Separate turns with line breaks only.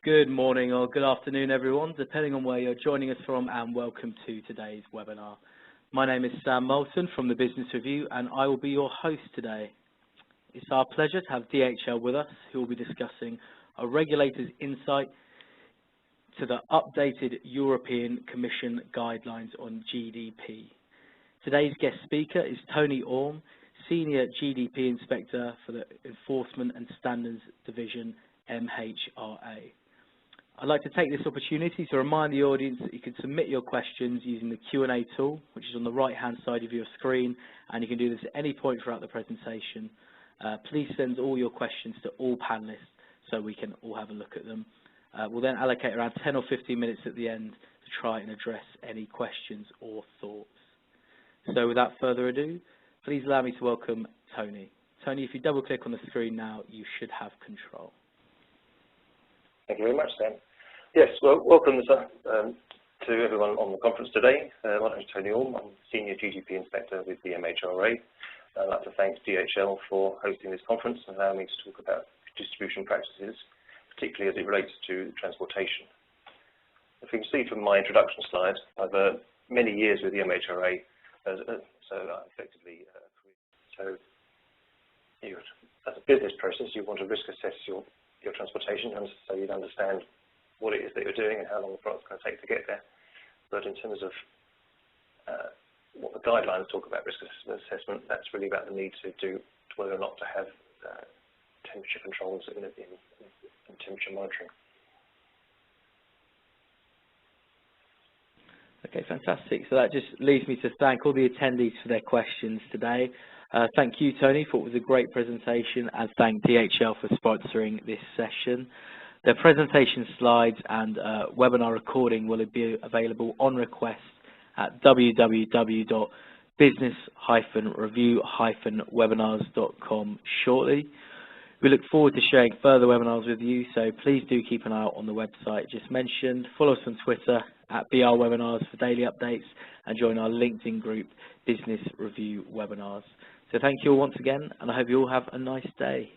Good morning or good afternoon, everyone, depending on where you're joining us from, and welcome to today's webinar. My name is Sam Moulton from the Business Review, and I will be your host today. It's our pleasure to have DHL with us, who will be discussing a regulator's insight to the updated European Commission guidelines on GDP. Today's guest speaker is Tony Orme, Senior GDP Inspector for the Enforcement and Standards Division, MHRA. I'd like to take this opportunity to remind the audience that you can submit your questions using the Q&A tool, which is on the right-hand side of your screen, and you can do this at any point throughout the presentation. Please send all your questions to all panelists so we can all have a look at them. We'll then allocate around 10 or 15 minutes at the end to try and address any questions or thoughts. So without further ado, please allow me to welcome Tony. Tony, if you double-click on the screen now, you should have control.
Thank you very much, Sam. Yes, well, welcome to everyone on the conference today. My name is Tony Orme. I'm Senior GDP Inspector with the MHRA. I'd like to thank DHL for hosting this conference and allowing me to talk about distribution practices, particularly as it relates to transportation. If you can see from my introduction slide, I've many years with the MHRA, so effectively, as a business process, you want to risk assess your transportation, and so you'd understand what it is that you're doing and how long the product's going to take to get there. But in terms of what the guidelines talk about risk assessment, that's really about the need to whether or not to have temperature controls in temperature monitoring.
Okay, fantastic. So that just leaves me to thank all the attendees for their questions today. Thank you, Tony, for what was a great presentation, and thank DHL for sponsoring this session. The presentation slides and webinar recording will be available on request at www.business-review-webinars.com shortly. We look forward to sharing further webinars with you, so please do keep an eye out on the website just mentioned. Follow us on Twitter at BR Webinars for daily updates, and join our LinkedIn group, Business Review Webinars. So thank you all once again, and I hope you all have a nice day.